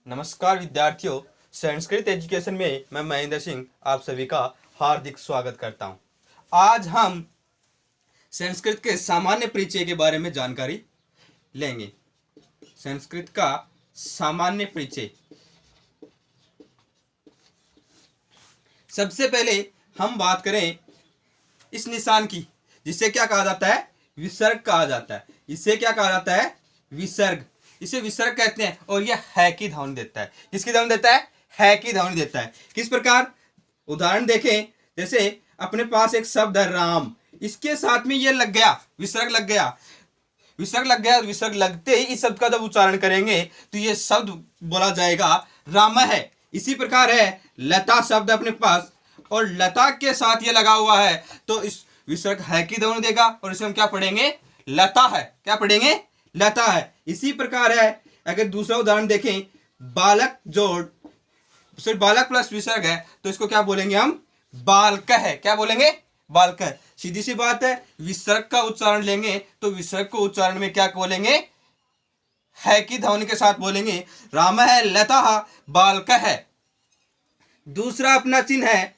नमस्कार विद्यार्थियों, संस्कृत एजुकेशन में मैं महेंद्र सिंह आप सभी का हार्दिक स्वागत करता हूं। आज हम संस्कृत के सामान्य परिचय के बारे में जानकारी लेंगे। संस्कृत का सामान्य परिचय। सबसे पहले हम बात करें इस निशान की, जिसे क्या कहा जाता है? विसर्ग कहा जाता है। इसे क्या कहा जाता है? विसर्ग। इसे विसर्ग कहते हैं और यह है की ध्वनि देता है। किसकी ध्वनि देता है? है की ध्वनि देता है। किस प्रकार? उदाहरण देखें, जैसे अपने पास एक शब्द है राम, इसके साथ में ये लग गया, विसर्ग लग गया। विसर्ग लग गया, विसर्ग लगते ही इस शब्द का जब उच्चारण करेंगे तो ये शब्द बोला जाएगा राम है। इसी प्रकार है लता शब्द अपने पास, और लता के साथ ये लगा हुआ है तो इस विसर्ग है की ध्वनि देगा और इसे हम क्या पढ़ेंगे? लता है। क्या पढ़ेंगे? लता है। इसी प्रकार है, अगर दूसरा उदाहरण देखें, बालक जोड़, सिर्फ बालक प्लस विसर्ग है तो इसको क्या बोलेंगे हम? बालक है। क्या बोलेंगे? बालक है। सीधी सी बात है, विसर्ग का उच्चारण लेंगे तो विसर्ग को उच्चारण में क्या बोलेंगे? है की ध्वनि के साथ बोलेंगे। राम है, लता बालक है। दूसरा अपना चिन्ह है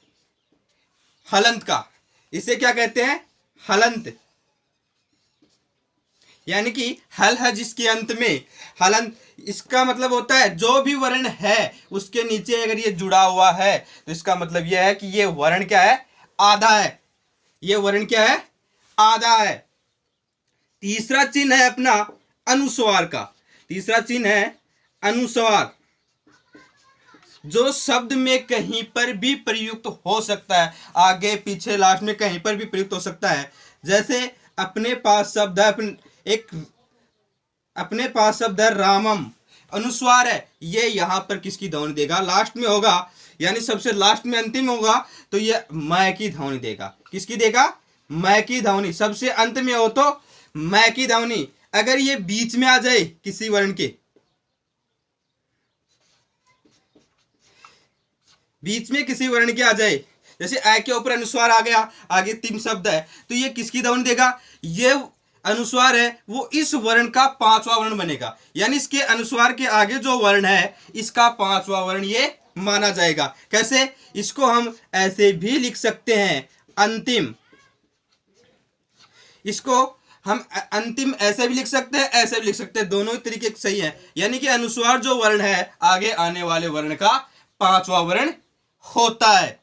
हलंत का। इसे क्या कहते हैं? हलंत। यानी कि हल है जिसके अंत में हलंत, इसका मतलब होता है जो भी वर्ण है उसके नीचे अगर ये जुड़ा हुआ है तो इसका मतलब यह है कि ये वर्ण क्या है? आधा है। ये वर्ण क्या है? आधा है। तीसरा चिन्ह है अपना अनुस्वार का। तीसरा चिन्ह है अनुस्वार, जो शब्द में कहीं पर भी प्रयुक्त हो सकता है। आगे पीछे लास्ट में कहीं पर भी प्रयुक्त हो सकता है। जैसे अपने पास शब्द है अपने पास शब्द है रामम, अनुस्वार है, ये यहां पर किसकी ध्वनि देगा? लास्ट में होगा, यानी सबसे लास्ट में अंतिम होगा तो ये मैं की ध्वनि देगा। किसकी देगा? मैं की ध्वनि। सबसे अंत में हो तो मैं की ध्वनि। अगर ये बीच में आ जाए किसी वर्ण के, बीच में किसी वर्ण के आ जाए, जैसे आ के ऊपर अनुस्वार आ गया, आगे तीन शब्द है, तो ये किसकी ध्वनि देगा? ये अनुस्वार है वो इस वर्ण का पांचवा वर्ण बनेगा। यानी इसके अनुस्वार के आगे जो वर्ण है इसका पांचवा वर्ण ये माना जाएगा। कैसे? इसको हम ऐसे भी लिख सकते हैं अंतिम। इसको हम अंतिम ऐसे भी लिख सकते हैं, ऐसे भी लिख सकते हैं, दोनों ही तरीके सही है। यानी कि अनुस्वार जो वर्ण है आगे आने वाले वर्ण का पांचवा वर्ण होता है।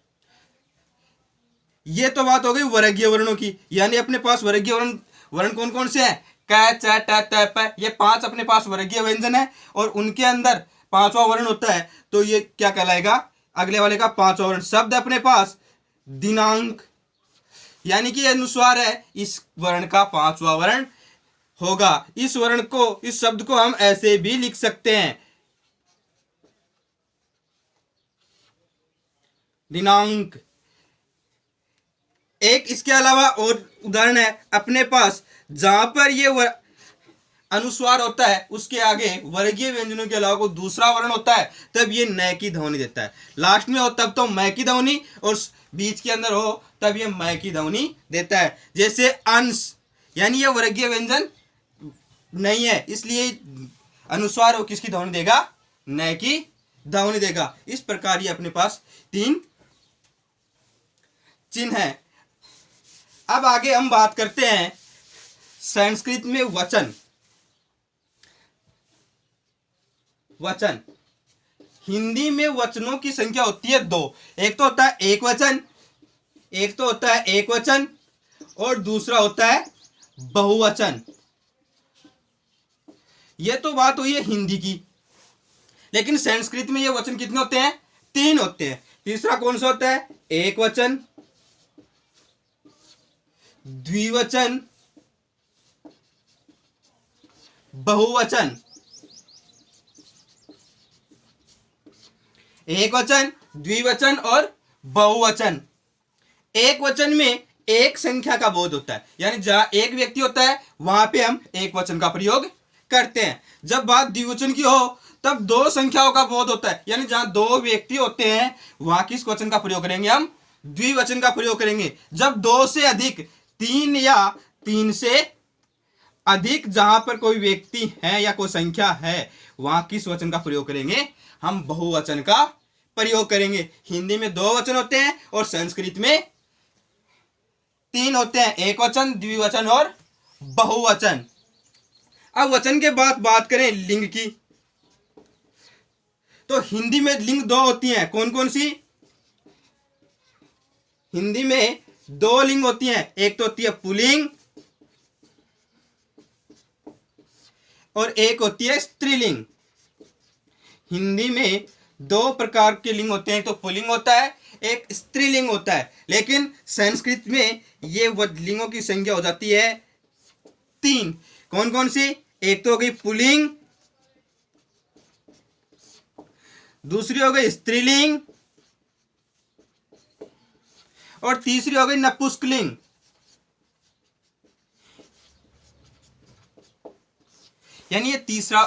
ये तो बात हो गई वर्गीय वर्णों की। यानी अपने पास वर्गीय वर्ण कौन कौन से हैं? क, च, ट, त, प। ये पांच अपने पास वर्गीय व्यंजन है और उनके अंदर पांचवा वर्ण होता है तो ये क्या कहलाएगा? अगले वाले का पांचवा वर्ण। शब्द अपने पास दिनांक, यानी कि अनुस्वार है, इस वर्ण का पांचवा वर्ण होगा। इस वर्ण को, इस शब्द को हम ऐसे भी लिख सकते हैं दिनांक। एक इसके अलावा और उदाहरण है अपने पास, जहां पर ये अनुस्वार होता है उसके आगे वर्गीय व्यंजनों के अलावा कोई दूसरा वर्ण होता है तब ये न की ध्वनि देता है। लास्ट में हो तब तो मैं की ध्वनि, और बीच के अंदर हो तब ये मैं की ध्वनि देता है। जैसे अंश, यानी ये वर्गीय व्यंजन नहीं है, इसलिए अनुस्वार हो किसकी ध्वनि देगा? न की ध्वनि देगा। इस प्रकार ये अपने पास तीन चिन्ह है। अब आगे हम बात करते हैं संस्कृत में वचन। वचन, हिंदी में वचनों की संख्या होती है दो। एक तो होता है एक वचन, एक तो होता है एक वचन और दूसरा होता है बहुवचन। यह तो बात हुई है हिंदी की, लेकिन संस्कृत में ये वचन कितने होते हैं? तीन होते हैं। तीसरा कौन सा होता है? एक वचन, द्विवचन, बहुवचन। एक वचन, द्विवचन और बहुवचन। एक वचन में एक संख्या का बोध होता है, यानी जहां एक व्यक्ति होता है वहां पे हम एक वचन का प्रयोग करते हैं। जब बात द्विवचन की हो तब दो संख्याओं का बोध होता है, यानी जहां दो व्यक्ति होते हैं वहां किस वचन का प्रयोग करेंगे? हम द्विवचन का प्रयोग करेंगे। जब दो से अधिक, तीन या तीन से अधिक जहां पर कोई व्यक्ति है या कोई संख्या है वहां किस वचन का प्रयोग करेंगे? हम बहुवचन का प्रयोग करेंगे। हिंदी में 2 वचन होते हैं और संस्कृत में 3 होते हैं, एक वचन, द्विवचन और बहुवचन। अब वचन के बाद बात करें लिंग की, तो हिंदी में लिंग 2 होती हैं। कौन कौन सी? हिंदी में 2 लिंग होती हैं, एक तो होती है पुल्लिंग और एक होती है स्त्रीलिंग। हिंदी में 2 प्रकार के लिंग होते हैं, एक तो पुल्लिंग होता है, एक स्त्रीलिंग होता है। लेकिन संस्कृत में ये लिंगों की संख्या हो जाती है 3। कौन कौन सी? एक तो हो गई पुल्लिंग, दूसरी हो गई स्त्रीलिंग और तीसरी हो गई नपुंसकलिंग। यानी ये तीसरा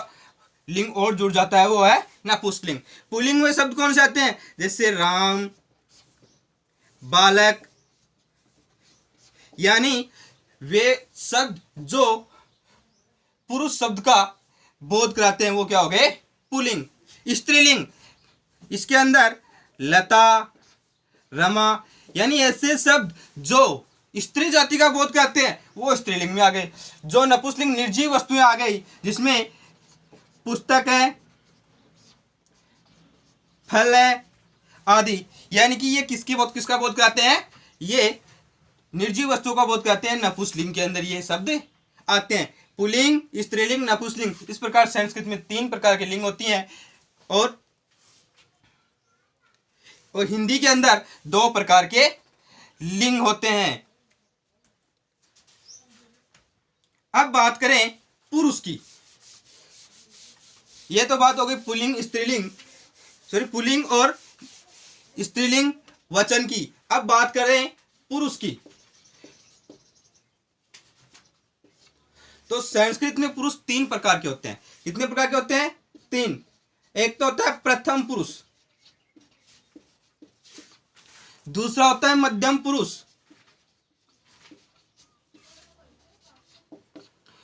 लिंग और जुड़ जाता है, वो है नपुंसकलिंग। पुल्लिंग में शब्द कौन से आते हैं? जैसे राम, बालक, यानी वे शब्द जो पुरुष शब्द का बोध कराते हैं वो क्या हो गए? पुल्लिंग। स्त्रीलिंग, इसके अंदर लता, रमा, यानी ऐसे शब्द जो स्त्री जाति का बोध कराते हैं वो स्त्रीलिंग में आ गए। जो नपुंसकलिंग निर्जीव वस्तुएं आ गई, जिसमें पुस्तक है, फल है आदि, यानी कि ये किसका बोध कराते हैं? ये निर्जीव वस्तुओं का बोध कराते हैं। नपुंसकलिंग के अंदर ये शब्द आते हैं, पुल्लिंग, स्त्रीलिंग, नपुंसकलिंग। इस प्रकार संस्कृत में 3 प्रकार के लिंग होती हैं और हिंदी के अंदर 2 प्रकार के लिंग होते हैं। अब बात करें पुरुष की। यह तो बात हो गई पुल्लिंग, स्त्रीलिंग, पुल्लिंग और स्त्रीलिंग वचन की। अब बात करें पुरुष की, तो संस्कृत में पुरुष 3 प्रकार के होते हैं। कितने प्रकार के होते हैं? 3। एक तो होता है प्रथम पुरुष, दूसरा होता है मध्यम पुरुष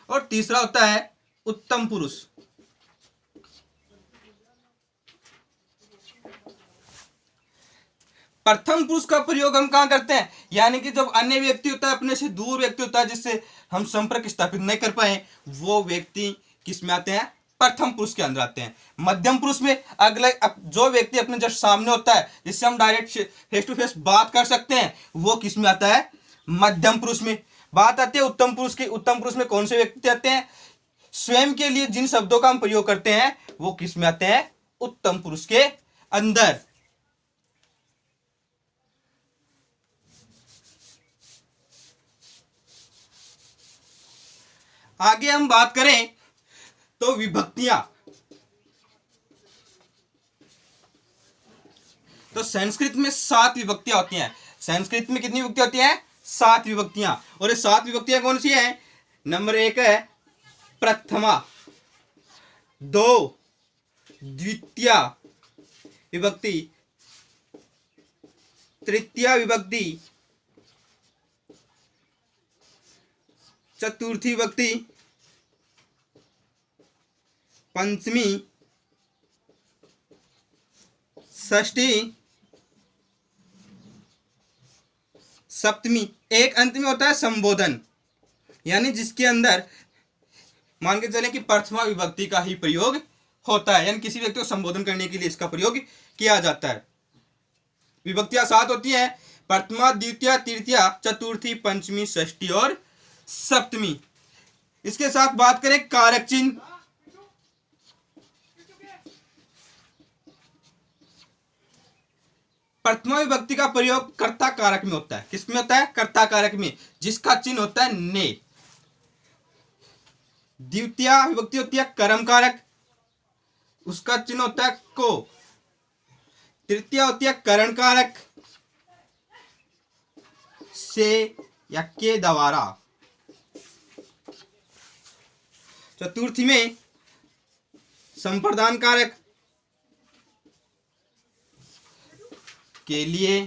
और तीसरा होता है उत्तम पुरुष। प्रथम पुरुष का प्रयोग हम कहां करते हैं? यानी कि जब अन्य व्यक्ति होता है, अपने से दूर व्यक्ति होता है, जिससे हम संपर्क स्थापित नहीं कर पाए, वो व्यक्ति किस में आते हैं? प्रथम पुरुष के अंदर आते हैं। मध्यम पुरुष में अगले जो व्यक्ति अपने जस्ट सामने होता है, जिससे हम डायरेक्ट फेस टू फेस बात कर सकते हैं, वो किस में आता है? मध्यम पुरुष में। बात आती है उत्तम पुरुष की। उत्तम पुरुष में कौन से व्यक्ति आते हैं? स्वयं के लिए जिन शब्दों का हम प्रयोग करते हैं वो किस में आते हैं? उत्तम पुरुष के अंदर। आगे हम बात करें तो विभक्तियां, तो संस्कृत में 7 विभक्तियां होती हैं। संस्कृत में कितनी विभक्तियां होती हैं? 7 विभक्तियां। और ये 7 विभक्तियां कौन सी हैं? नंबर 1 है प्रथमा, 2 द्वितीया विभक्ति, तृतीया विभक्ति, चतुर्थी विभक्ति, पंचमी, षष्ठी, सप्तमी। एक अंत में होता है संबोधन, यानी जिसके अंदर मान के चलें कि प्रथमा विभक्ति का ही प्रयोग होता है, यानी किसी व्यक्ति को संबोधन करने के लिए इसका प्रयोग किया जाता है। विभक्तियां 7 होती हैं, प्रथमा, द्वितीय, तृतीया, चतुर्थी, पंचमी, षष्ठी और सप्तमी। इसके साथ बात करें कारक चिन्ह, प्रथमा विभक्ति का प्रयोग कर्ता कारक में होता है। किसमें होता है? कर्ता कारक में, जिसका चिन्ह होता है ने। द्वितीय विभक्ति होती है कर्म कारक, उसका चिन्ह होता है को। तृतीय होती है करण कारक, से या के द्वारा। चतुर्थी में संप्रदान कारक, के लिए।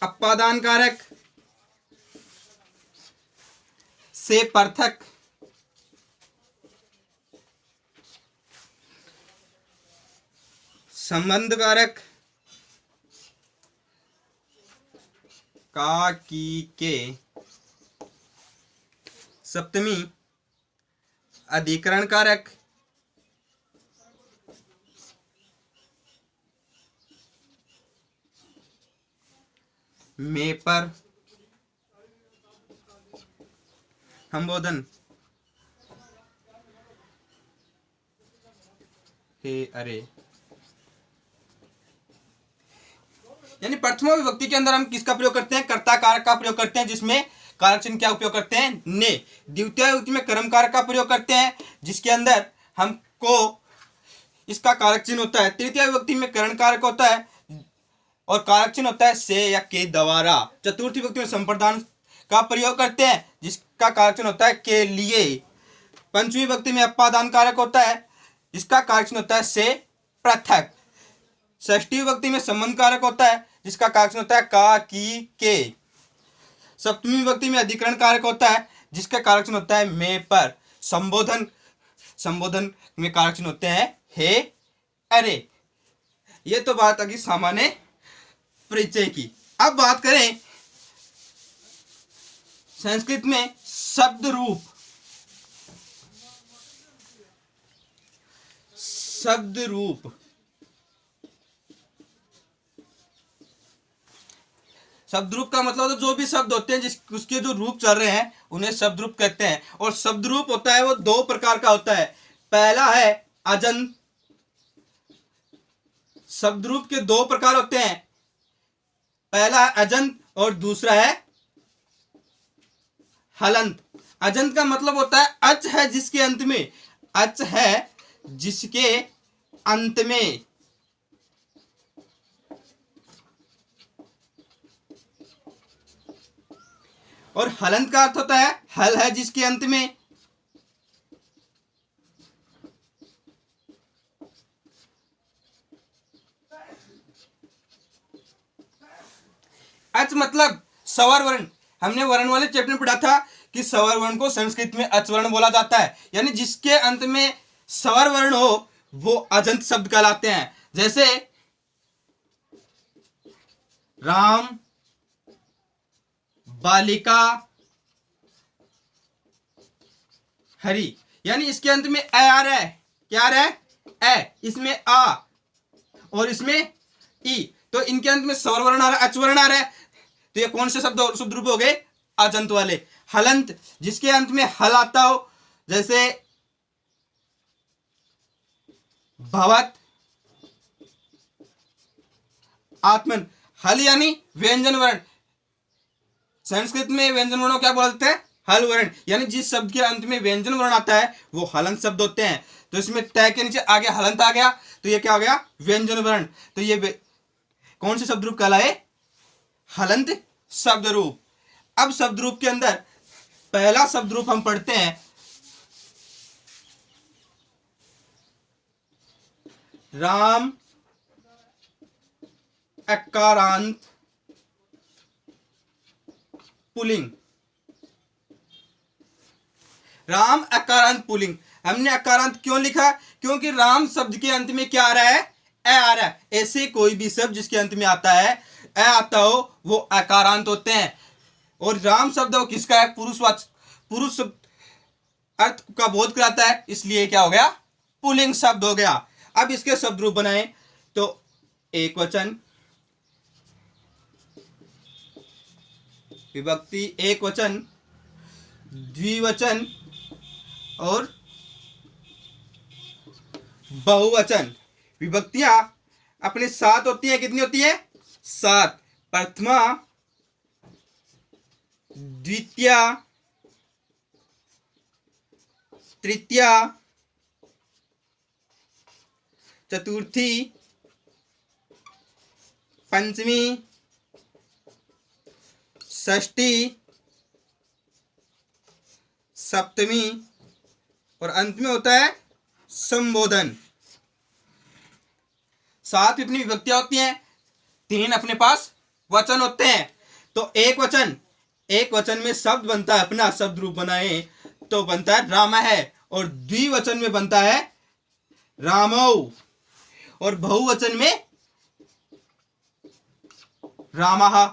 अपादान कारक, से पृथक, संबंध कारक, का की के, सप्तमी अधिकरण कारक, में पर, संबोधन, हे अरे। यानी प्रथमा विभक्ति के अंदर हम किसका प्रयोग करते हैं? कर्ता कारक का प्रयोग करते हैं, जिसमें कारक चिन्ह क्या उपयोग करते हैं? ने। द्वितीय विभक्ति में कर्म कारक का प्रयोग करते हैं, जिसके अंदर हमको इसका कारक चिन्ह होता है। तृतीय विभक्ति में करण कारक होता है और कारक चिन्ह होता है से या के द्वारा। चतुर्थी विभक्ति में संप्रदान का प्रयोग करते हैं, जिसका कारक चिन्ह होता है के लिए। पंचमी विभक्ति में अपादान कारक होता है, जिसका कारक चिन्ह होता है से पृथक। षष्ठी विभक्ति में संबंध कारक होता है, जिसका कारक चिन्ह होता है का की के। सप्तमी विभक्ति में अधिकरण कारक होता है, जिसका कारक चिन्ह होता है में पर। संबोधन में कारक चिन्ह होते हैं हे अरे। ये तो बात अभी सामान्य परिचय की। अब बात करें संस्कृत में शब्द रूप। शब्द रूप का मतलब तो जो भी शब्द होते हैं जिस उसके जो रूप चल रहे हैं उन्हें शब्द रूप कहते हैं। और शब्द रूप होता है वो दो प्रकार का होता है। पहला है अजंत। शब्द रूप के दो प्रकार होते हैं, पहला है अजंत और दूसरा है हलंत। अजंत का मतलब होता है अच है जिसके अंत में, अच है जिसके अंत में। और हलंत का अर्थ होता है हल है जिसके अंत में। अच मतलब स्वर वर्ण। हमने वर्ण वाले चैप्टर में पढ़ा था कि स्वर वर्ण को संस्कृत में अच वर्ण बोला जाता है, यानी जिसके अंत में स्वर वर्ण हो वो अजंत शब्द कहलाते हैं। जैसे राम, बालिका, हरि, यानी इसके अंत में ए आ रहा है। क्या आ रहा है? ए। इसमें आ और इसमें ई, तो इनके अंत में स्वर वर्ण आ रहा है, अच वर्ण आ रहा है। तो ये कौन से शब्द रूप हो गए? अजंत वाले। हलंत जिसके अंत में हल आता हो, जैसे भवत, आत्मन। हल यानी व्यंजन वर्ण। संस्कृत में व्यंजन वर्णों क्या बोलते हैं? हल वर्ण। यानी जिस शब्द के अंत में व्यंजन वर्ण आता है वो हलंत शब्द होते हैं। तो इसमें तय के नीचे आगे हलंत आ गया, तो ये क्या हो गया? व्यंजन वर्ण। तो ये कौन से शब्द रूप कहलाए? हलंत शब्द रूप। अब शब्द रूप के अंदर पहला शब्द रूप हम पढ़ते हैं राम अकारांत पुल्लिंग। राम अकारांत पुल्लिंग। हमने अकारांत क्यों लिखा? क्योंकि राम शब्द के अंत में क्या आ रहा है? ए आ रहा है। ऐसे कोई भी शब्द जिसके अंत में आता है ए आता हो वो अकारांत होते हैं। और राम शब्द वो किसका है? पुरुष अर्थ का बोध कराता है, इसलिए क्या हो गया? पुल्लिंग शब्द हो गया। अब इसके शब्द रूप बनाए तो एक वचन, विभक्ति एक वचन, द्विवचन और बहुवचन। विभक्तियां अपने सात होती है। कितनी होती है? सात। प्रथमा, द्वितीया, तृतीया, चतुर्थी, पंचमी, षष्ठी, सप्तमी और अंत में होता है संबोधन। सात इतनी विभक्तियां होती हैं, तीन अपने पास वचन होते हैं। तो एक वचन एक वचन में शब्द बनता है, अपना शब्द रूप बनाए तो बनता है राम है, और द्विवचन में बनता है रामौ, और बहुवचन में रामः।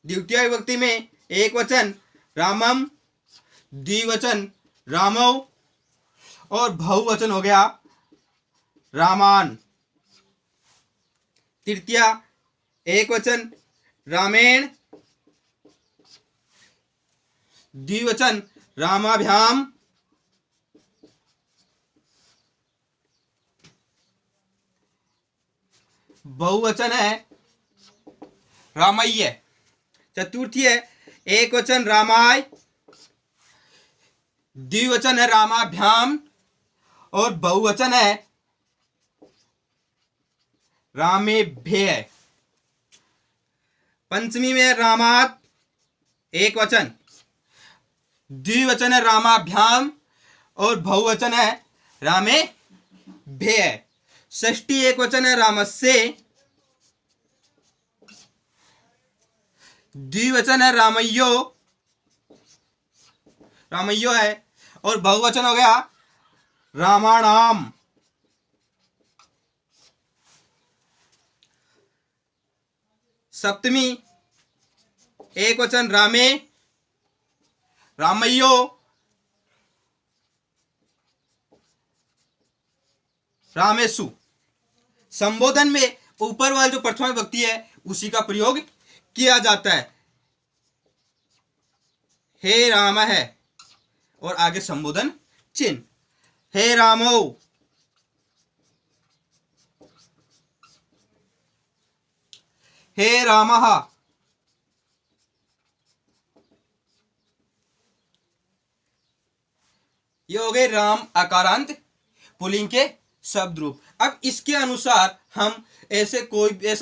द्वितीय विभक्ति में एक वचन रामम, द्विवचन रामौ, और बहुवचन हो गया रामान। तृतीय एक वचन रामेण, द्विवचन रामाभ्याम, बहुवचन है रामय्य। चतुर्थी है एक वचन रामाय, द्विवचन है रामाभ्याम, और बहुवचन है रामेभ्य। पंचमी में रामात, एक वचन, द्विवचन है रामाभ्याम, और बहुवचन है रामेभ्य। षष्ठी एक वचन है रामस्य, द्विवचन है रामय्यो, रामय्यो है, और बहुवचन हो गया रामाणाम। सप्तमी एक वचन रामे, रामय्यो, रामेशु। संबोधन में ऊपर वाली जो प्रथमा विभक्ति है उसी का प्रयोग किया जाता है। हे राम है, और आगे संबोधन चिन्ह, हे रामो, हे रामः, ये हो गए राम आकारांत पुल्लिंग के शब्द रूप। अब इसके अनुसार हम ऐसा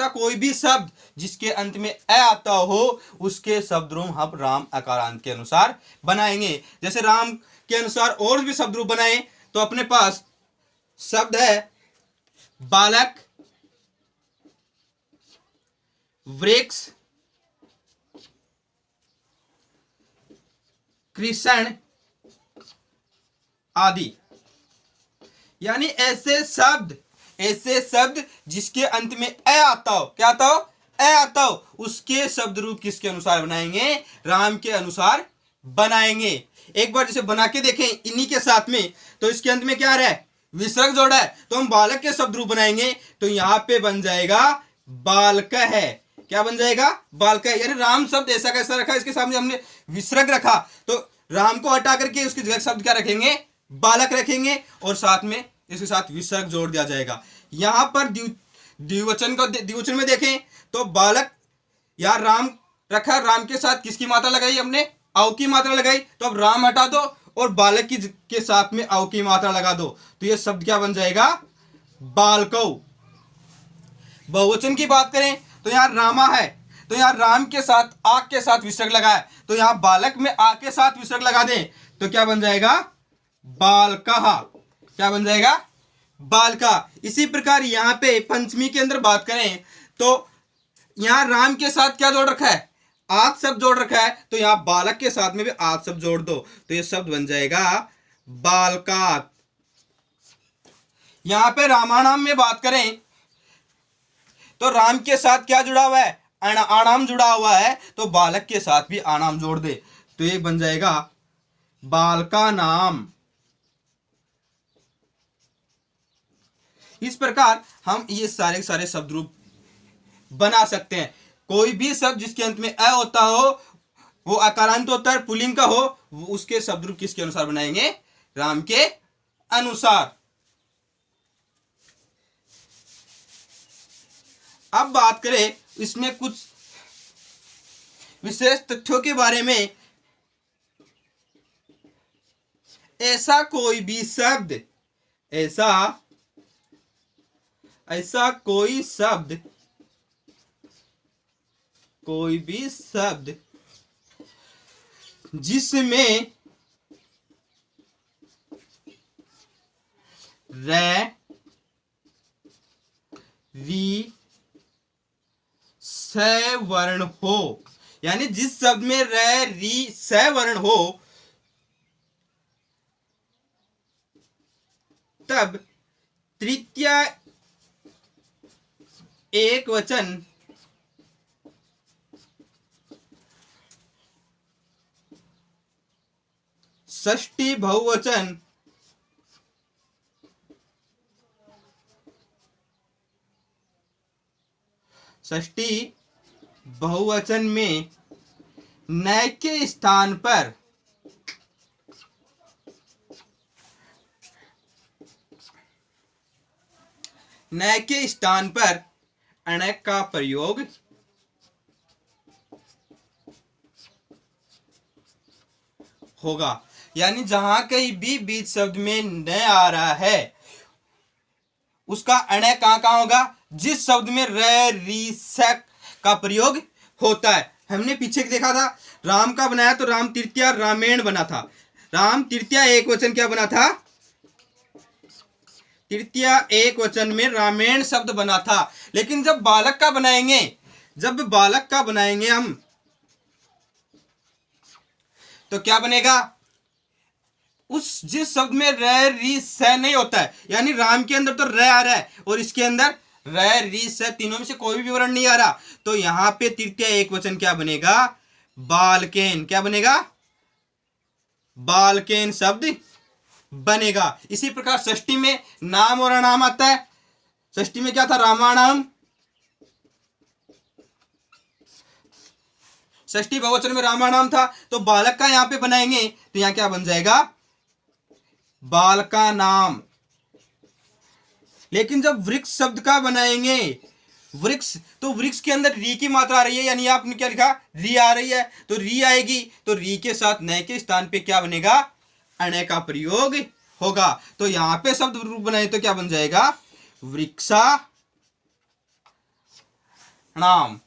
कोई भी शब्द जिसके अंत में अ आता हो उसके शब्द रूप हम राम आकारांत के अनुसार बनाएंगे। जैसे राम के अनुसार और भी शब्द रूप बनाए तो अपने पास शब्द है बालक, वृक्ष, कृष्ण आदि। यानी ऐसे शब्द जिसके अंत में अ आता हो, क्या आता हो, अ आता हो, उसके शब्द रूप किसके अनुसार बनाएंगे, राम के अनुसार बनाएंगे। एक बार जैसे बना के देखें इन्हीं के साथ में, तो इसके अंत में क्या आ रहा है, विसर्ग जोड़ा है, तो हम बालक के शब्द रूप बनाएंगे तो यहां पे बन जाएगा बालक है। क्या बन जाएगा, बालक है। यानी राम शब्द ऐसा कैसा रखा, इसके सामने हमने विसर्ग रखा, तो राम को हटा करके उसके जगह शब्द क्या रखेंगे, बालक रखेंगे, और साथ में इसके साथ विसर्ग जोड़ दिया जाएगा। यहां पर द्विवचन में देखें तो बालक, यार राम रखा, राम के साथ किसकी मात्रा लगाई हमने, औ की मात्रा लगाई, तो अब राम हटा दो और बालक की के साथ में औ की मात्रा लगा दो, तो ये शब्द क्या बन जाएगा, बालकौ। बहुवचन की बात करें तो यहां रामा है, तो यहां राम के साथ आ के साथ विसर्ग लगा है, तो यहां बालक में आ के साथ विसर्ग लगा दें तो क्या बन जाएगा, बालकः। क्या बन जाएगा, बालका। इसी प्रकार यहां पे पंचमी के अंदर बात करें तो यहां राम के साथ क्या जोड़ रखा है, आग शब्द जोड़ रखा है, तो यहां बालक के साथ में भी आग शब्द जोड़ दो तो ये शब्द बन जाएगा बालकात। यहां पे रामाणाम में बात करें तो राम के साथ क्या जुड़ा हुआ है, आणाम जुड़ा हुआ है, तो बालक के साथ भी आणाम जोड़ दे तो ये बन जाएगा बालका नाम। इस प्रकार हम ये सारे सारे शब्द रूप बना सकते हैं। कोई भी शब्द जिसके अंत में अ होता हो, वो अकारांत होता है, पुल्लिंग का हो, वो उसके शब्द रूप किसके अनुसार बनाएंगे, राम के अनुसार। अब बात करें इसमें कुछ विशेष तथ्यों के बारे में। ऐसा कोई भी शब्द, ऐसा कोई भी शब्द जिसमें रै, री, स वर्ण हो, यानी जिस शब्द में र री स वर्ण हो तब तृतीय एक वचन षष्ठी बहुवचन में न के स्थान पर अण का प्रयोग होगा। यानी जहां कहीं भी बीच शब्द में न आ रहा है उसका अण कहां होगा? जिस शब्द में र री स का प्रयोग होता है। हमने पीछे देखा था राम का बनाया तो राम तृतीया रामेण बना था। राम तृतीया एक वचन क्या बना था? तृतीया एक वचन में रामेण शब्द बना था। लेकिन जब बालक का बनाएंगे हम तो क्या बनेगा? उस जिस शब्द में र री स नहीं होता है, यानी राम के अंदर तो र आ रहा है और इसके अंदर र री स तीनों में से कोई भी वर्ण नहीं आ रहा, तो यहां पे तृतीय एक वचन क्या बनेगा? बालकेन। क्या बनेगा? बालकेन शब्द बनेगा। इसी प्रकार षष्ठी में नाम और अनाम आता है। षष्ठी में क्या था? रामाणाम। षष्ठी बहुवचन में रामाणाम था, तो बालक का यहां पे बनाएंगे तो यहां क्या बन जाएगा? बालका नाम। लेकिन जब वृक्ष शब्द का बनाएंगे, वृक्ष, तो वृक्ष के अंदर री की मात्रा आ रही है, यानी आपने क्या लिखा? री आ रही है, तो री आएगी तो री के साथ न के स्थान पे क्या बनेगा? अण का प्रयोग होगा। तो यहां पे शब्द रूप बनाए तो क्या बन जाएगा? वृक्षा नाम।